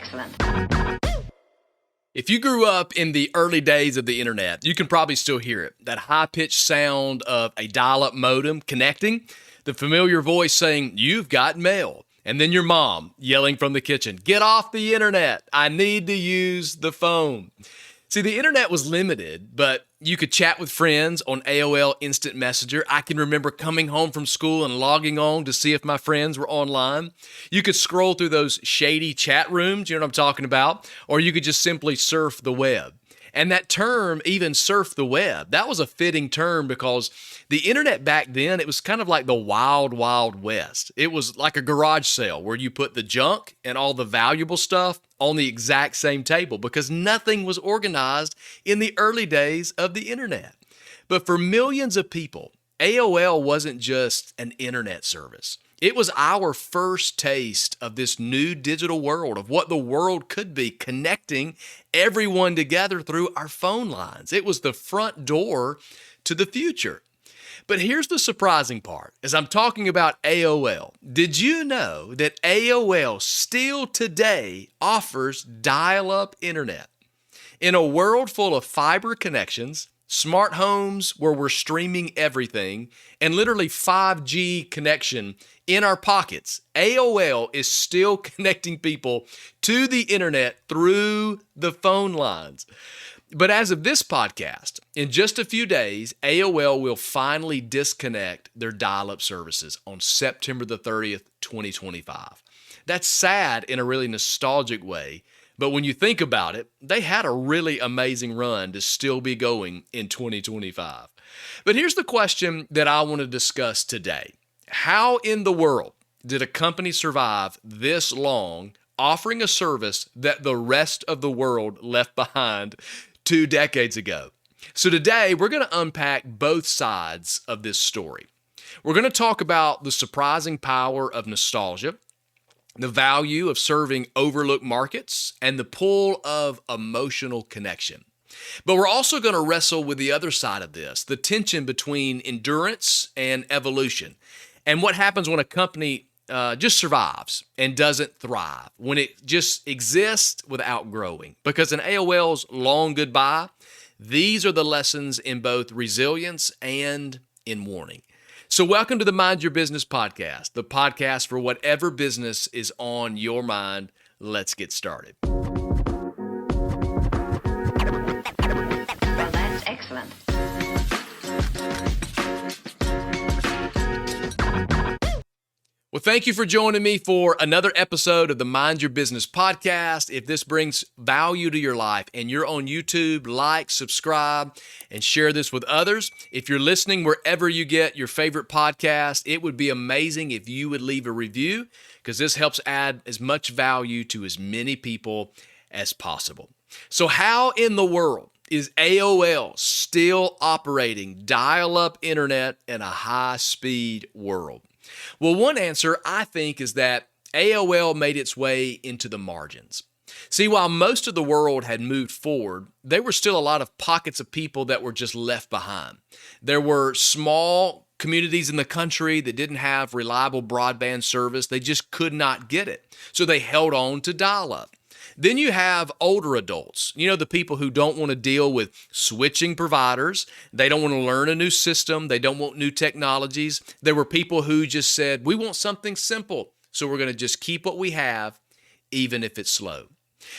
excellent. If you grew up in the early days of the internet, you can probably still hear it. That high-pitched sound of a dial-up modem connecting, the familiar voice saying, "You've got mail," and then your mom yelling from the kitchen, "Get off the internet. I need to use the phone." See, the internet was limited, but you could chat with friends on AOL Instant Messenger. I can remember coming home from school and logging on to see if my friends were online. You could scroll through those shady chat rooms, you know what I'm talking about, or you could just simply surf the web. And that term, even surf the web, that was a fitting term because the internet back then, it was kind of like the wild, wild west. It was like a garage sale where you put the junk and all the valuable stuff on the exact same table because nothing was organized in the early days of the internet. But for millions of people, AOL wasn't just an internet service. It was our first taste of this new digital world, of what the world could be, connecting everyone together through our phone lines. It was the front door to the future. But here's the surprising part. As I'm talking about AOL, did you know that AOL still today offers dial-up internet? In a world full of fiber connections, smart homes where we're streaming everything, and literally 5G connection in our pockets, AOL is still connecting people to the internet through the phone lines. But as of this podcast, in just a few days, AOL will finally disconnect their dial-up services on September the 30th, 2025. That's sad in a really nostalgic way, but when you think about it, they had a really amazing run to still be going in 2025. But here's the question that I want to discuss today. How in the world did a company survive this long offering a service that the rest of the world left behind 2 decades ago? So today we're going to unpack both sides of this story. We're going to talk about the surprising power of nostalgia, the value of serving overlooked markets, and the pull of emotional connection. But we're also going to wrestle with the other side of this, the tension between endurance and evolution, and what happens when a company just survives and doesn't thrive, when it just exists without growing. Because in AOL's long goodbye, these are the lessons in both resilience and in warning. So welcome to the Mind Your Business podcast, the podcast for whatever business is on your mind. Let's get started. Well, that's excellent. Well, thank you for joining me for another episode of the Mind Your Business podcast. If this brings value to your life and you're on YouTube, like, subscribe, and share this with others. If you're listening wherever you get your favorite podcast, it would be amazing if you would leave a review because this helps add as much value to as many people as possible. So how in the world is AOL still operating dial-up internet in a high-speed world? Well, one answer, I think, is that AOL made its way into the margins. See, while most of the world had moved forward, there were still a lot of pockets of people that were just left behind. There were small communities in the country that didn't have reliable broadband service. They just could not get it. So they held on to dial-up. Then you have older adults, the people who don't want to deal with switching providers. They don't want to learn a new system. They don't want new technologies. There were people who just said, we want something simple, so we're going to just keep what we have, even if it's slow.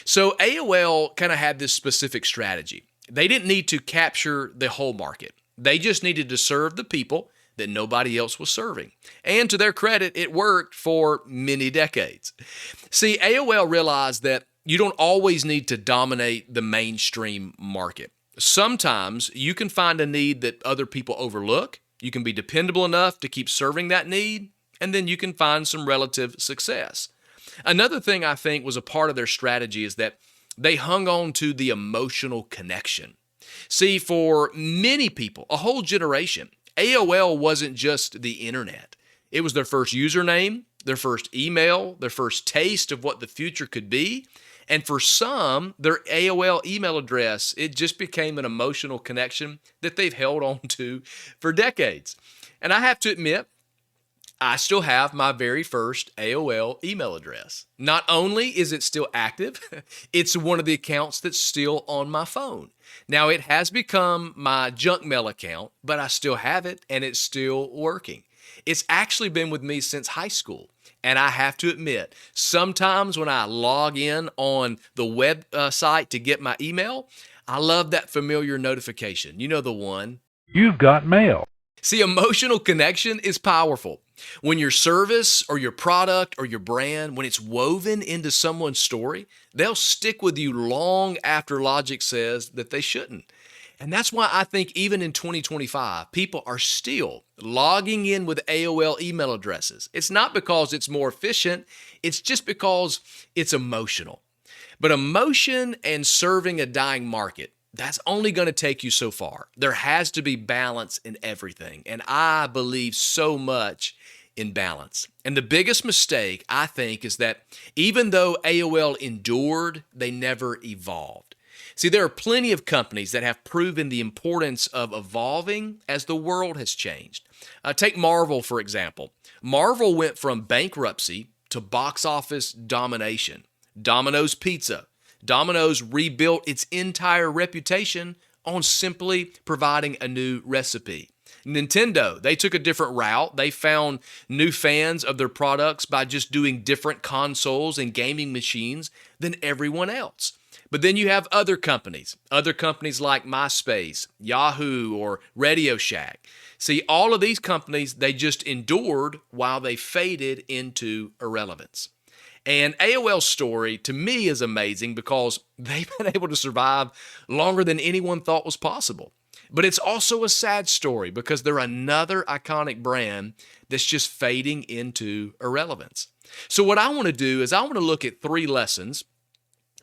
So AOL kind of had this specific strategy. They didn't need to capture the whole market. They just needed to serve the people that nobody else was serving. And to their credit, it worked for many decades. See, AOL realized that you don't always need to dominate the mainstream market. Sometimes you can find a need that other people overlook. You can be dependable enough to keep serving that need, and then you can find some relative success. Another thing I think was a part of their strategy is that they hung on to the emotional connection. See, for many people, a whole generation, AOL wasn't just the internet. It was their first username, their first email, their first taste of what the future could be. And for some, their AOL email address, it just became an emotional connection that they've held on to for decades. And I have to admit, I still have my very first AOL email address. Not only is it still active, it's one of the accounts that's still on my phone. Now, it has become my junk mail account, but I still have it and it's still working. It's actually been with me since high school. And I have to admit, sometimes when I log in on the website to get my email, I love that familiar notification. You know the one. You've got mail. See, emotional connection is powerful. When your service or your product or your brand, when it's woven into someone's story, they'll stick with you long after logic says that they shouldn't. And that's why I think even in 2025, people are still logging in with AOL email addresses. It's not because it's more efficient, it's just because it's emotional. But emotion and serving a dying market, that's only going to take you so far. There has to be balance in everything. And I believe so much in balance. And the biggest mistake, I think, is that even though AOL endured, they never evolved. See, there are plenty of companies that have proven the importance of evolving as the world has changed. Take Marvel, for example. Marvel went from bankruptcy to box office domination. Domino's Pizza. Domino's rebuilt its entire reputation on simply providing a new recipe. Nintendo, they took a different route. They found new fans of their products by just doing different consoles and gaming machines than everyone else. But then you have other companies like MySpace, Yahoo, or Radio Shack. See, all of these companies, they just endured while they faded into irrelevance. And AOL's story, to me, is amazing because they've been able to survive longer than anyone thought was possible. But it's also a sad story because they're another iconic brand that's just fading into irrelevance. So what I want to do is I want to look at 3 lessons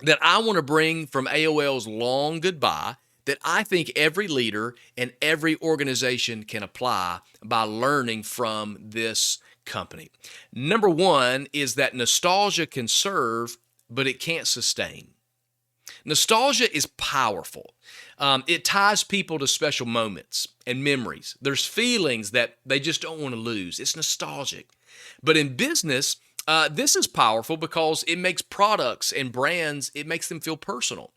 that I want to bring from AOL's long goodbye that I think every leader and every organization can apply by learning from this company. Number 1 is that nostalgia can serve, but it can't sustain. Nostalgia is powerful. It ties people to special moments and memories. There's feelings that they just don't want to lose. It's nostalgic. But in business, this is powerful because it makes products and brands, it makes them feel personal.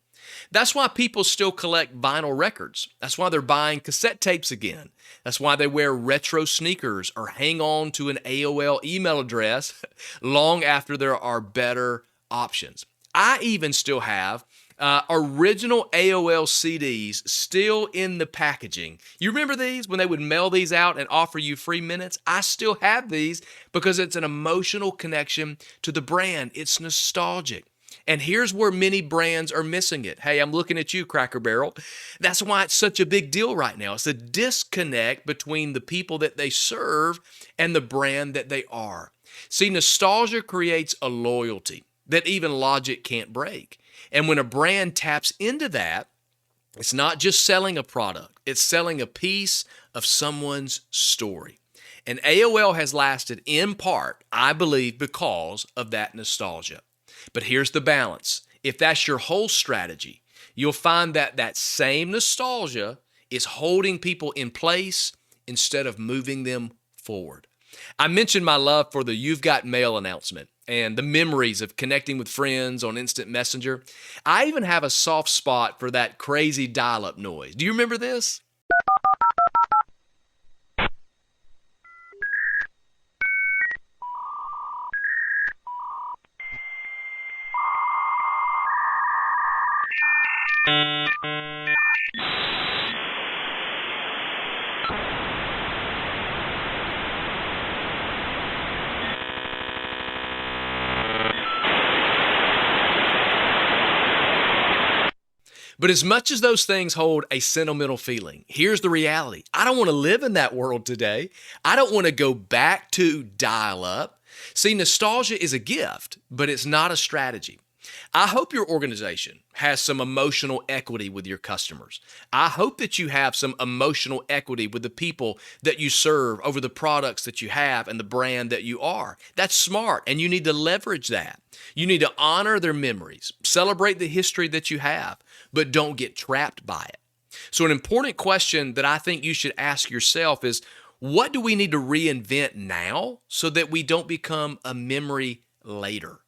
That's why people still collect vinyl records. That's why they're buying cassette tapes again. That's why they wear retro sneakers or hang on to an AOL email address long after there are better options. I even still have original AOL CDs still in the packaging. You remember these when they would mail these out and offer you free minutes? I still have these because it's an emotional connection to the brand. It's nostalgic. And here's where many brands are missing it. Hey, I'm looking at you, Cracker Barrel. That's why it's such a big deal right now. It's a disconnect between the people that they serve and the brand that they are. See, nostalgia creates a loyalty that even logic can't break. And when a brand taps into that, it's not just selling a product, it's selling a piece of someone's story. And AOL has lasted in part, I believe, because of that nostalgia. But here's the balance. If that's your whole strategy, you'll find that that same nostalgia is holding people in place instead of moving them forward. I mentioned my love for the You've Got Mail announcement and the memories of connecting with friends on Instant Messenger. I even have a soft spot for that crazy dial-up noise. Do you remember this? But as much as those things hold a sentimental feeling, here's the reality. I don't want to live in that world today. I don't want to go back to dial-up. See, nostalgia is a gift, but it's not a strategy. I hope your organization has some emotional equity with your customers. I hope that you have some emotional equity with the people that you serve over the products that you have and the brand that you are. That's smart, and you need to leverage that. You need to honor their memories, celebrate the history that you have, but don't get trapped by it. So an important question that I think you should ask yourself is, What do we need to reinvent now so that we don't become a memory later?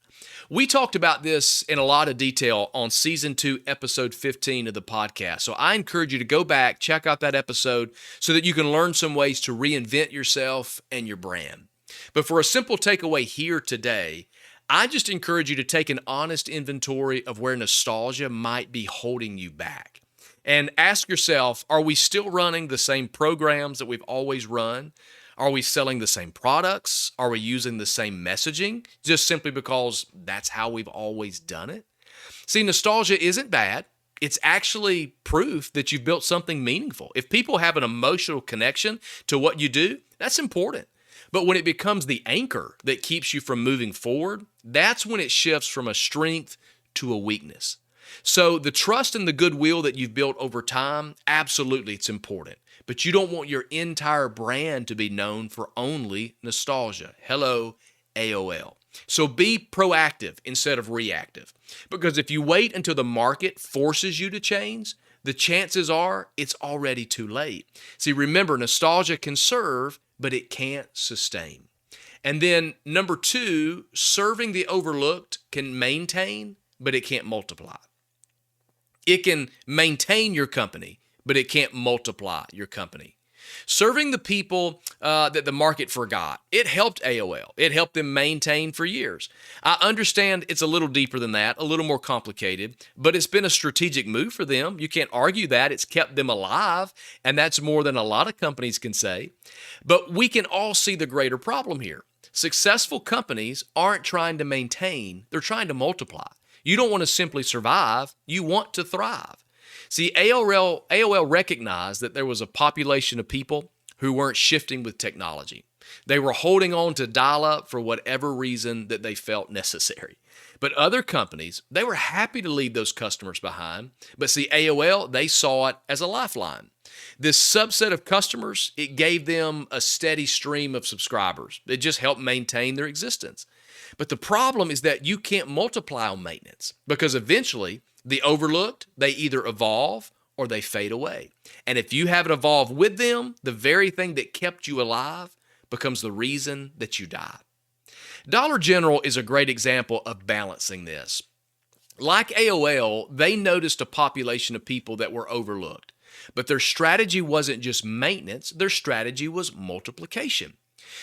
We talked about this in a lot of detail on season 2, episode 15 of the podcast. So I encourage you to go back, check out that episode so that you can learn some ways to reinvent yourself and your brand. But for a simple takeaway here today, I just encourage you to take an honest inventory of where nostalgia might be holding you back. And ask yourself, are we still running the same programs that we've always run? Are we selling the same products? Are we using the same messaging just simply because that's how we've always done it? See, nostalgia isn't bad. It's actually proof that you've built something meaningful. If people have an emotional connection to what you do, that's important. But when it becomes the anchor that keeps you from moving forward, that's when it shifts from a strength to a weakness. So the trust and the goodwill that you've built over time, absolutely, it's important. But you don't want your entire brand to be known for only nostalgia. Hello, AOL. So be proactive instead of reactive. Because if you wait until the market forces you to change, the chances are it's already too late. See, remember, nostalgia can serve, but it can't sustain. And then number 2, serving the overlooked can maintain, but it can't multiply. It can maintain your company, but it can't multiply your company. Serving the people that the market forgot, it helped AOL. It helped them maintain for years. I understand it's a little deeper than that, a little more complicated, but it's been a strategic move for them. You can't argue that. It's kept them alive, and that's more than a lot of companies can say. But we can all see the greater problem here. Successful companies aren't trying to maintain, they're trying to multiply. You don't want to simply survive, you want to thrive. See, AOL recognized that there was a population of people who weren't shifting with technology. They were holding on to dial-up for whatever reason that they felt necessary. But other companies, they were happy to leave those customers behind. But see, AOL, they saw it as a lifeline. This subset of customers, it gave them a steady stream of subscribers. It just helped maintain their existence. But the problem is that you can't multiply on maintenance because eventually the overlooked, they either evolve or they fade away. And if you haven't evolved with them, the very thing that kept you alive becomes the reason that you die. Dollar General is a great example of balancing this. Like AOL, they noticed a population of people that were overlooked. But their strategy wasn't just maintenance, their strategy was multiplication.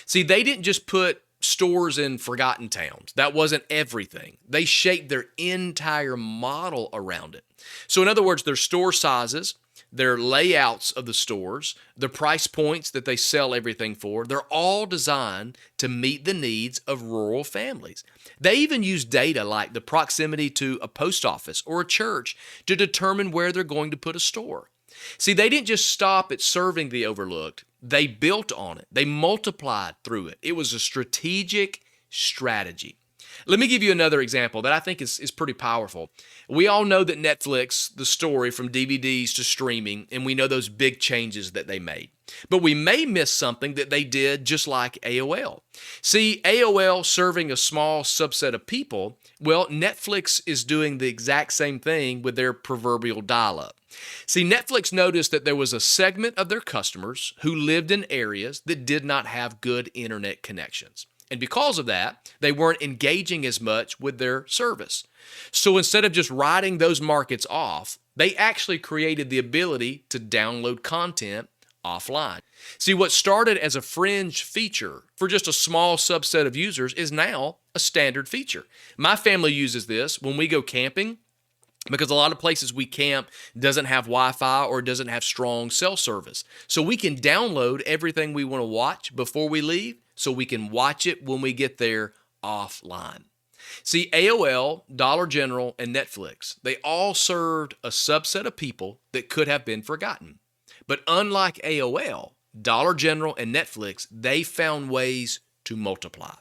See, they didn't just put stores in forgotten towns. That wasn't everything. They shaped their entire model around it. So in other words, their store sizes, their layouts of the stores, the price points that they sell everything for, they're all designed to meet the needs of rural families. They even use data like the proximity to a post office or a church to determine where they're going to put a store. See, they didn't just stop at serving the overlooked. They built on it. They multiplied through it. It was a strategic strategy. Let me give you another example that I think is pretty powerful. We all know that Netflix, the story from DVDs to streaming, and we know those big changes that they made. But we may miss something that they did just like AOL. See, AOL serving a small subset of people, well, Netflix is doing the exact same thing with their proverbial dial-up. See, Netflix noticed that there was a segment of their customers who lived in areas that did not have good internet connections. And because of that, they weren't engaging as much with their service. So instead of just writing those markets off, they actually created the ability to download content offline. See, what started as a fringe feature for just a small subset of users is now a standard feature. My family uses this when we go camping, because a lot of places we camp doesn't have Wi-Fi or doesn't have strong cell service. So we can download everything we want to watch before we leave, so we can watch it when we get there offline. See, AOL, Dollar General, and Netflix, they all served a subset of people that could have been forgotten. But unlike AOL, Dollar General, and Netflix, they found ways to multiply.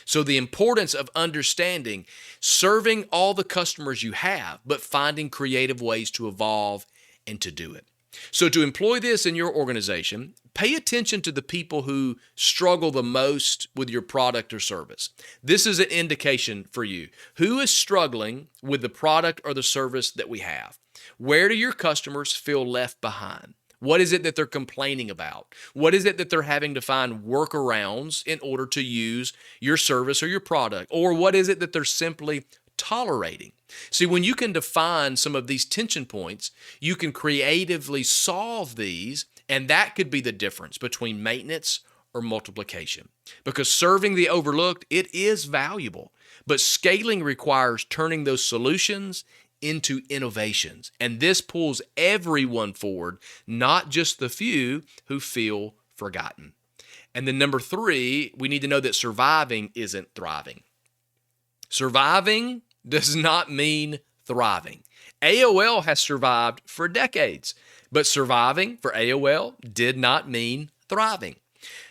So the importance of understanding serving all the customers you have, but finding creative ways to evolve and to do it. So to employ this in your organization, pay attention to the people who struggle the most with your product or service. This is an indication for you. Who is struggling with the product or the service that we have? Where do your customers feel left behind? What is it that they're complaining about? What is it that they're having to find workarounds in order to use your service or your product? Or what is it that they're simply tolerating? See, when you can define some of these tension points, you can creatively solve these, and that could be the difference between maintenance or multiplication. Because serving the overlooked, it is valuable, but scaling requires turning those solutions into innovations. And this pulls everyone forward, not just the few who feel forgotten. And then number 3, we need to know that surviving isn't thriving. Surviving does not mean thriving. AOL has survived for decades, but surviving for AOL did not mean thriving.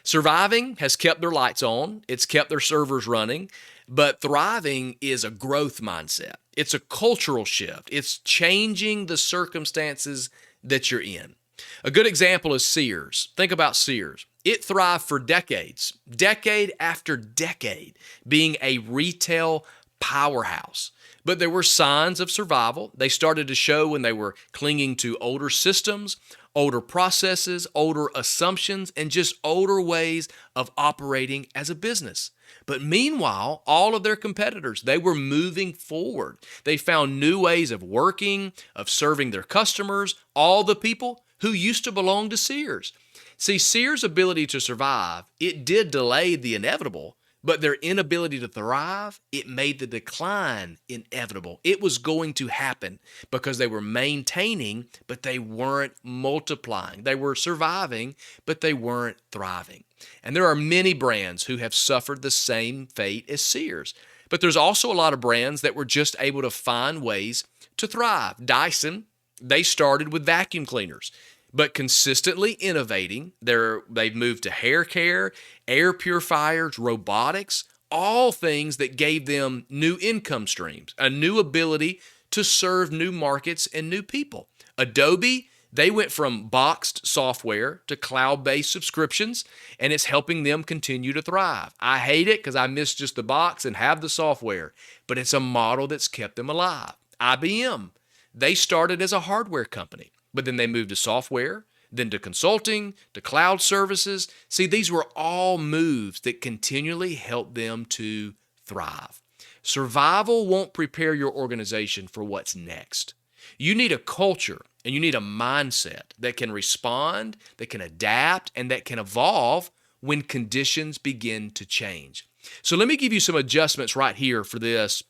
Surviving has kept their lights on, it's kept their servers running, but thriving is a growth mindset. It's a cultural shift. It's changing the circumstances that you're in. A good example is Sears. Think about Sears. It thrived for decades, decade after decade, being a retail powerhouse. But there were signs of survival. They started to show when they were clinging to older systems, older processes, older assumptions, and just older ways of operating as a business. But meanwhile, all of their competitors, they were moving forward. They found new ways of working, of serving their customers, all the people who used to belong to Sears. See, Sears' ability to survive, it did delay the inevitable, but their inability to thrive, it made the decline inevitable. It was going to happen because they were maintaining, but they weren't multiplying. They were surviving, but they weren't thriving. And there are many brands who have suffered the same fate as Sears. But there's also a lot of brands that were just able to find ways to thrive. Dyson, they started with vacuum cleaners, but consistently innovating. They've moved to hair care, air purifiers, robotics, all things that gave them new income streams, a new ability to serve new markets and new people. Adobe, they went from boxed software to cloud-based subscriptions, and it's helping them continue to thrive. I hate it because I miss just the box and have the software, but it's a model that's kept them alive. IBM, they started as a hardware company, but then they moved to software, then to consulting, to cloud services. See, these were all moves that continually helped them to thrive. Survival won't prepare your organization for what's next. You need a culture and you need a mindset that can respond, that can adapt, and that can evolve when conditions begin to change. So let me give you some adjustments right here for this,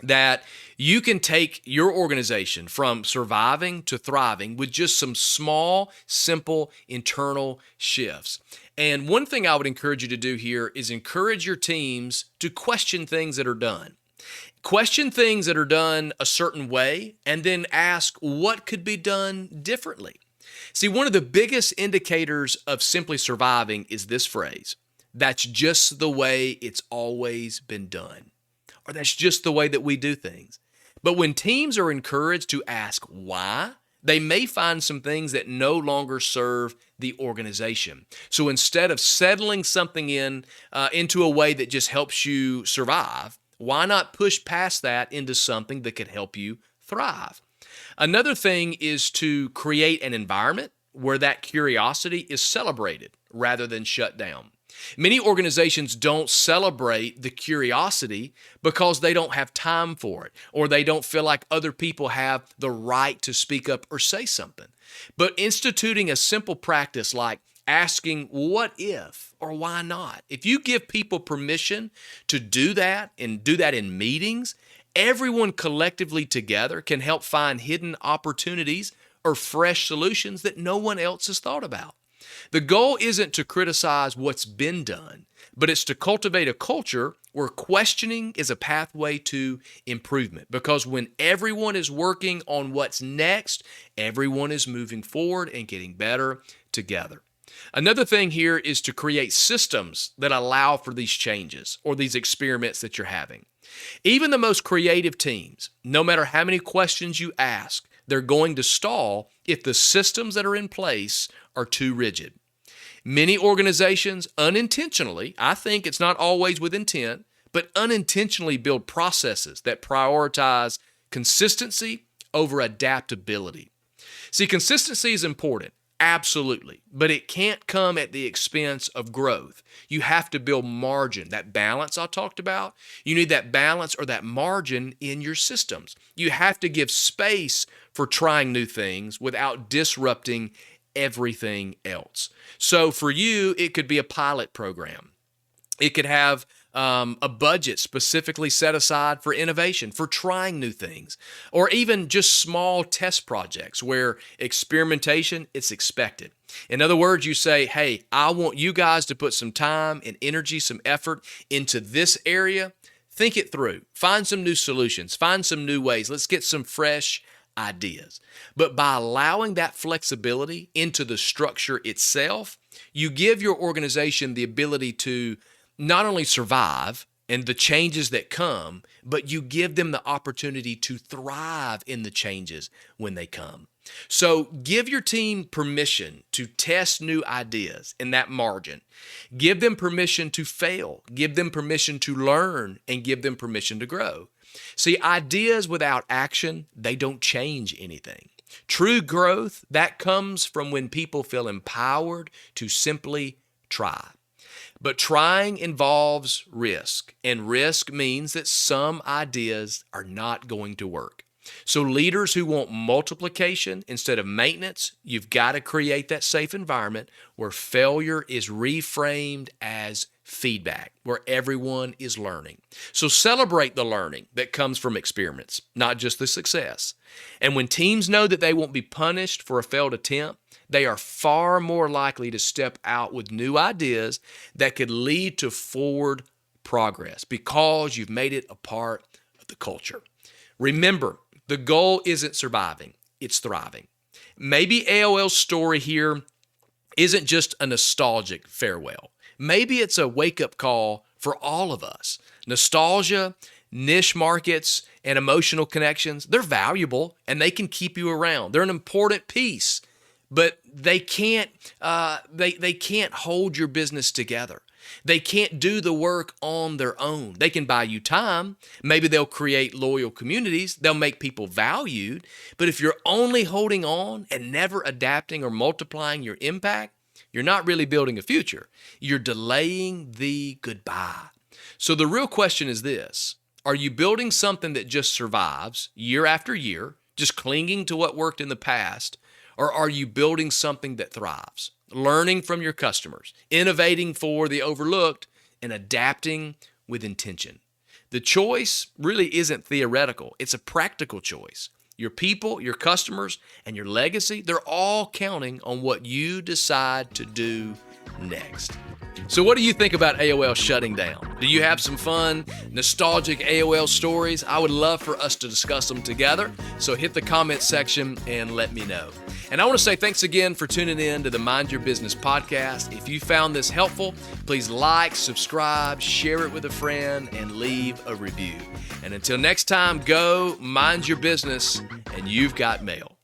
that you can take your organization from surviving to thriving with just some small, simple internal shifts. And one thing I would encourage you to do here is encourage your teams to question things that are done. Question things that are done a certain way, and then ask what could be done differently. See, one of the biggest indicators of simply surviving is this phrase: that's just the way it's always been done. Or that's just the way that we do things. But when teams are encouraged to ask why, they may find some things that no longer serve the organization. So instead of settling something into a way that just helps you survive, why not push past that into something that could help you thrive? Another thing is to create an environment where that curiosity is celebrated rather than shut down. Many organizations don't celebrate the curiosity because they don't have time for it, or they don't feel like other people have the right to speak up or say something. But instituting a simple practice like asking what if or why not, if you give people permission to do that and do that in meetings, everyone collectively together can help find hidden opportunities or fresh solutions that no one else has thought about. The goal isn't to criticize what's been done, but it's to cultivate a culture where questioning is a pathway to improvement. Because when everyone is working on what's next, everyone is moving forward and getting better together. Another thing here is to create systems that allow for these changes or these experiments that you're having. Even the most creative teams, no matter how many questions you ask, they're going to stall if the systems that are in place are too rigid. Many organizations unintentionally, I think it's not always with intent, but unintentionally build processes that prioritize consistency over adaptability. See, consistency is important. Absolutely. But it can't come at the expense of growth. You have to build margin, that balance I talked about. You need that balance or that margin in your systems. You have to give space for trying new things without disrupting everything else. So for you, it could be a pilot program. It could have a budget specifically set aside for innovation, for trying new things, or even just small test projects where experimentation is expected. In other words, you say, hey, I want you guys to put some time and energy, some effort into this area. Think it through. Find some new solutions. Find some new ways. Let's get some fresh ideas. But by allowing that flexibility into the structure itself, you give your organization the ability to not only survive and the changes that come, but you give them the opportunity to thrive in the changes when they come. So give your team permission to test new ideas in that margin. Give them permission to fail. Give them permission to learn, and give them permission to grow. See, ideas without action, they don't change anything. True growth, that comes from when people feel empowered to simply try. But trying involves risk, and risk means that some ideas are not going to work. So leaders who want multiplication instead of maintenance, you've got to create that safe environment where failure is reframed as feedback, where everyone is learning. So celebrate the learning that comes from experiments, not just the success. And when teams know that they won't be punished for a failed attempt, they are far more likely to step out with new ideas that could lead to forward progress because you've made it a part of the culture. Remember, the goal isn't surviving, it's thriving. Maybe AOL's story here isn't just a nostalgic farewell. Maybe it's a wake-up call for all of us. Nostalgia, niche markets, and emotional connections, they're valuable and they can keep you around. They're an important piece. But they can't hold your business together. They can't do the work on their own. They can buy you time. Maybe they'll create loyal communities. They'll make people valued. But if you're only holding on and never adapting or multiplying your impact, you're not really building a future. You're delaying the goodbye. So the real question is this: are you building something that just survives year after year, just clinging to what worked in the past? Or are you building something that thrives, learning from your customers, innovating for the overlooked, and adapting with intention? The choice really isn't theoretical. It's a practical choice. Your people, your customers, and your legacy, they're all counting on what you decide to do next. So what do you think about AOL shutting down? Do you have some fun, nostalgic AOL stories? I would love for us to discuss them together. So hit the comment section and let me know. And I want to say thanks again for tuning in to the Mind Your Business podcast. If you found this helpful, please like, subscribe, share it with a friend, and leave a review. And until next time, go mind your business, and you've got mail.